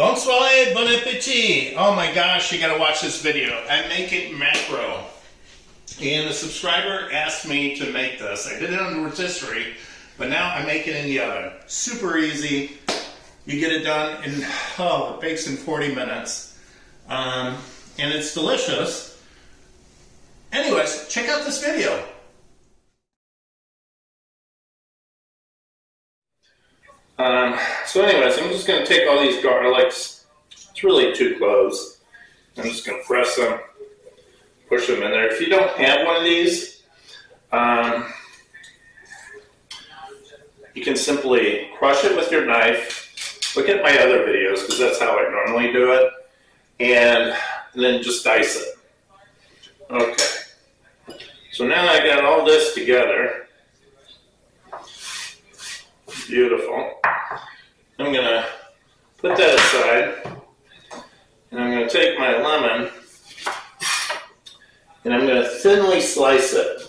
Bonsoir, bon appetit! Oh my gosh, you gotta watch this video. I'm making mackerel. And a subscriber asked me to make this. I did it on the rotisserie, but now I make it in the oven. Super easy. You get it done in, it bakes in 40 minutes. And it's delicious. Anyways, check out this video. So anyways, I'm just going to take all these garlics. It's really 2 cloves. I'm just going to press them, push them in there. If you don't have one of these, you can simply crush it with your knife. Look at my other videos because that's how I normally do it. And then just dice it. Okay. So now I got all this together. Beautiful. I'm going to put that aside, and I'm going to take my lemon, and I'm going to thinly slice it.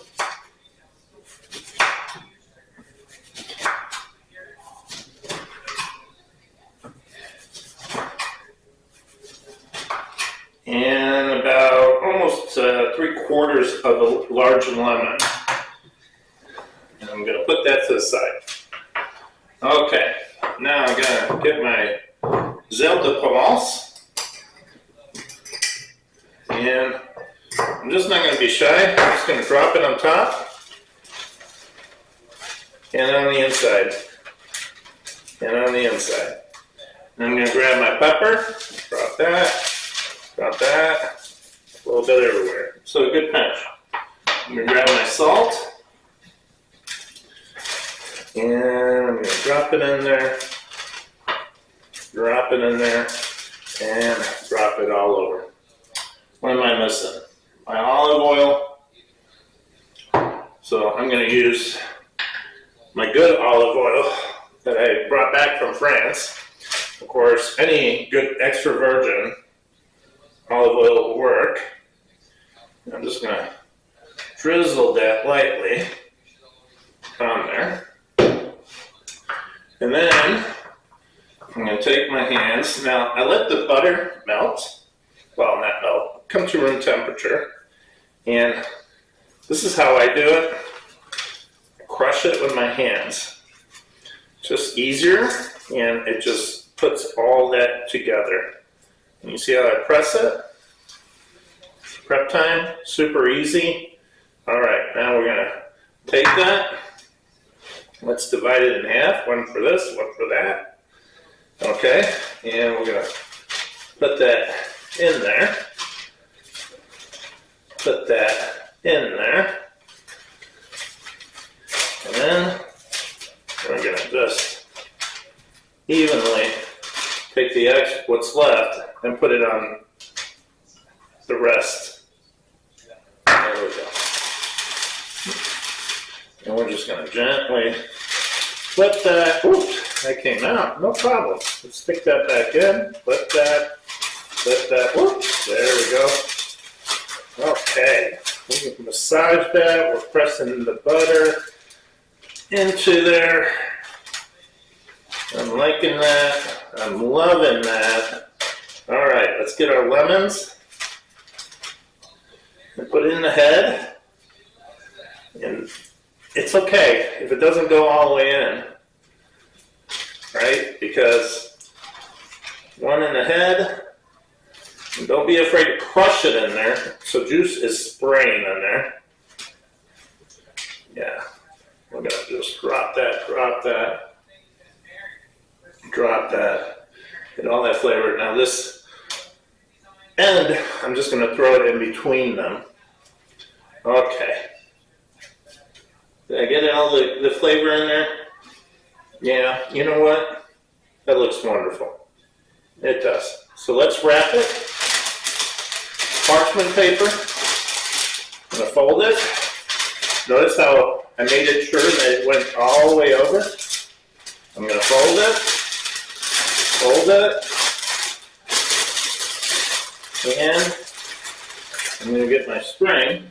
And about almost 3/4 of a large lemon. And I'm going to put that to the side. Okay, now I'm going to get my de-gilled de Provence, and I'm just not going to be shy. I'm just going to drop it on top, and on the inside, and on the inside. And I'm going to grab my pepper, drop that, a little bit everywhere. So a good pinch. I'm going to grab my salt. And I'm going to drop it in there, and drop it all over. What am I missing? My olive oil. So I'm going to use my good olive oil that I brought back from France. Of course, any good extra virgin olive oil will work. I'm just going to drizzle that lightly on there. And then I'm going to take my hands. Now, I let the butter melt. Well, not melt. Come to room temperature. And this is how I do it. I crush it with my hands. Just easier, and it just puts all that together. And you see how I press it? Prep time, super easy. All right, now we're going to take that. Let's divide it in half, one for this, one for that. Okay, and we're going to put that in there. Put that in there. And then we're going to just evenly take the what's left and put it on the rest. There we go. And we're just going to gently flip that. Oops, that came out. No problem. Let's stick that back in. Flip that. Flip that. Oops, there we go. Okay. We can massage that. We're pressing the butter into there. I'm liking that. I'm loving that. All right, let's get our lemons and put it in the head. And it's okay if it doesn't go all the way in, right? Because one in the head, and don't be afraid to crush it in there so juice is spraying in there. Yeah, we're going to just drop that, get all that flavor. Now this end, I'm just going to throw it in between them. Okay. Did I get all the flavor in there? Yeah, you know what? That looks wonderful. It does. So let's wrap it. Parchment paper. I'm going to fold it.9Notice how I made it sure that it went all the way over. I'm going to fold it. And I'm going to get my string,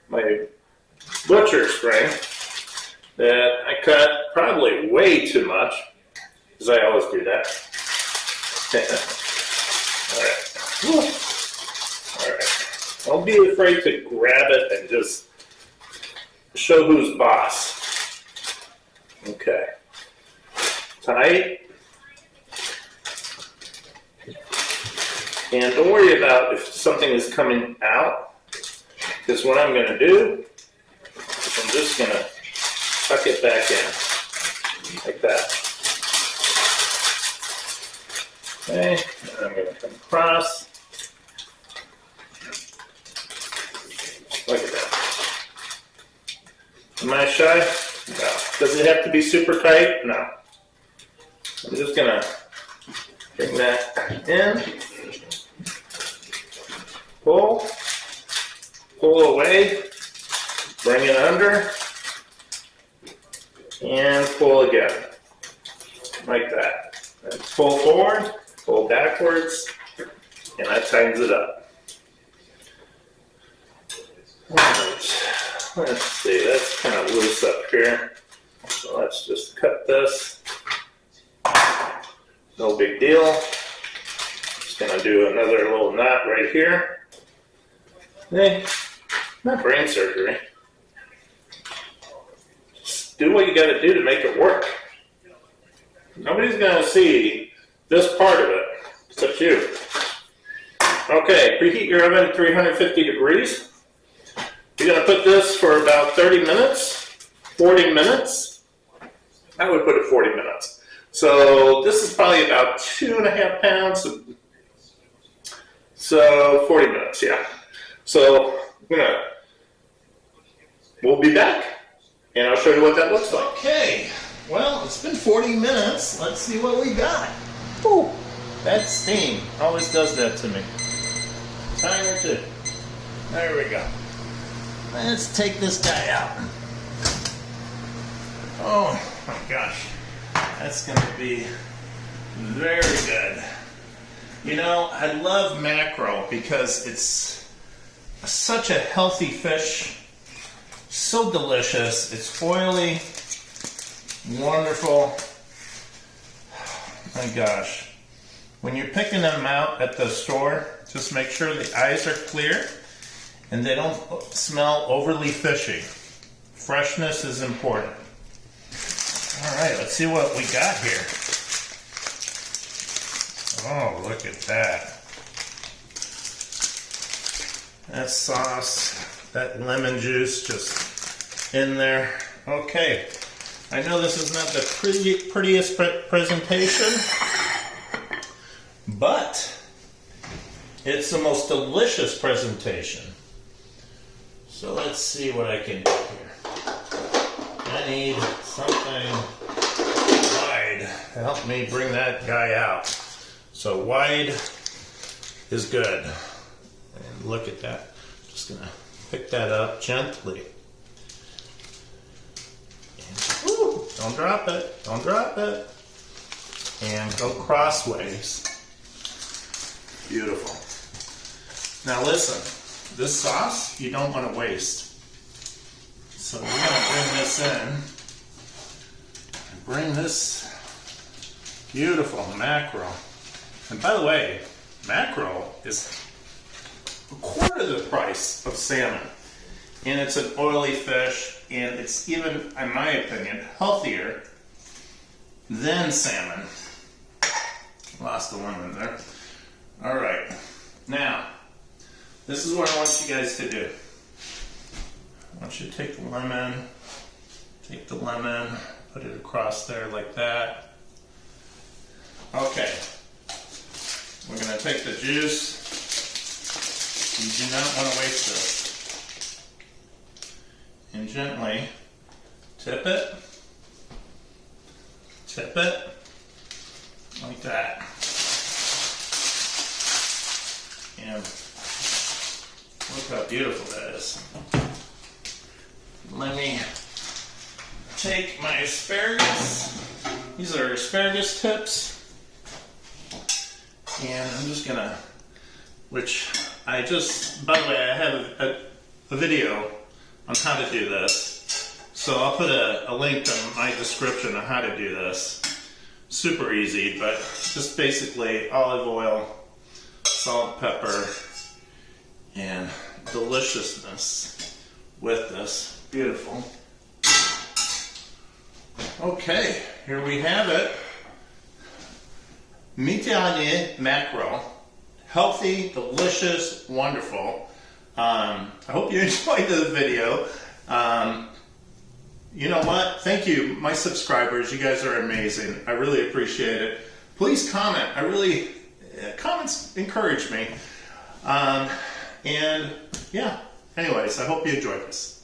my butcher string, that I cut probably way too much, because I always do that. Alright. Alright. Don't be afraid to grab it and just show who's boss. Okay. Tight. And don't worry about if something is coming out, because what I'm going to do is I'm just going to tuck it back in, like that. Okay, and I'm going to come across, like that. Am I shy? No. Does it have to be super tight? No. I'm just going to bring that in. Pull away, bring it under, and pull again, like that. And pull forward, pull backwards, and that tightens it up. Alright, let's see, that's kind of loose up here. So let's just cut this. No big deal. Just gonna do another little knot right here. Hey, not brain surgery. Just do what you got to do to make it work. Nobody's going to see this part of it, except you. Okay, preheat your oven at 350 degrees. You're going to put this for about 30 minutes, 40 minutes. I would put it 40 minutes. So this is probably about 2.5 pounds. So 40 minutes, yeah. So, we'll be back, and I'll show you what that looks like. Okay, well, it's been 40 minutes. Let's see what we got. Ooh, that steam always does that to me. Time or two. There we go. Let's take this guy out. Oh, my gosh. That's going to be very good. You know, I love mackerel because it's such a healthy fish, so delicious. It's oily, wonderful. My gosh. When you're picking them out at the store, just make sure the eyes are clear and they don't smell overly fishy. Freshness is important. All right, let's see what we got here. Oh, look at that. That sauce, that lemon juice just in there. Okay, I know this is not the prettiest presentation, but it's the most delicious presentation. So let's see what I can do here. I need something wide to help me bring that guy out. So wide is good. And look at that. Just gonna pick that up gently. And, woo, don't drop it. Don't drop it. And go crossways. Beautiful. Now listen, this sauce you don't want to waste. So we're gonna bring this in. And bring this beautiful mackerel. And by the way, mackerel is a quarter the price of salmon. And it's an oily fish, and it's even, in my opinion, healthier than salmon. Lost the lemon there. All right, now, this is what I want you guys to do. I want you to take the lemon, put it across there like that. Okay, we're going to take the juice. You do not want to waste this. And gently tip it, like that. And look how beautiful that is. Let me take my asparagus. These are asparagus tips. And I'm just gonna, by the way, I have a video on how to do this. So I'll put a link in my description on how to do this. super easy, but just basically olive oil, salt, pepper, and deliciousness with this. Beautiful. Okay, here we have it. French mackerel. Healthy, delicious, wonderful. I hope you enjoyed the video. You know what? Thank you, my subscribers. You guys are amazing. I really appreciate it. Please comment. Comments encourage me. And yeah, anyways, I hope you enjoyed this.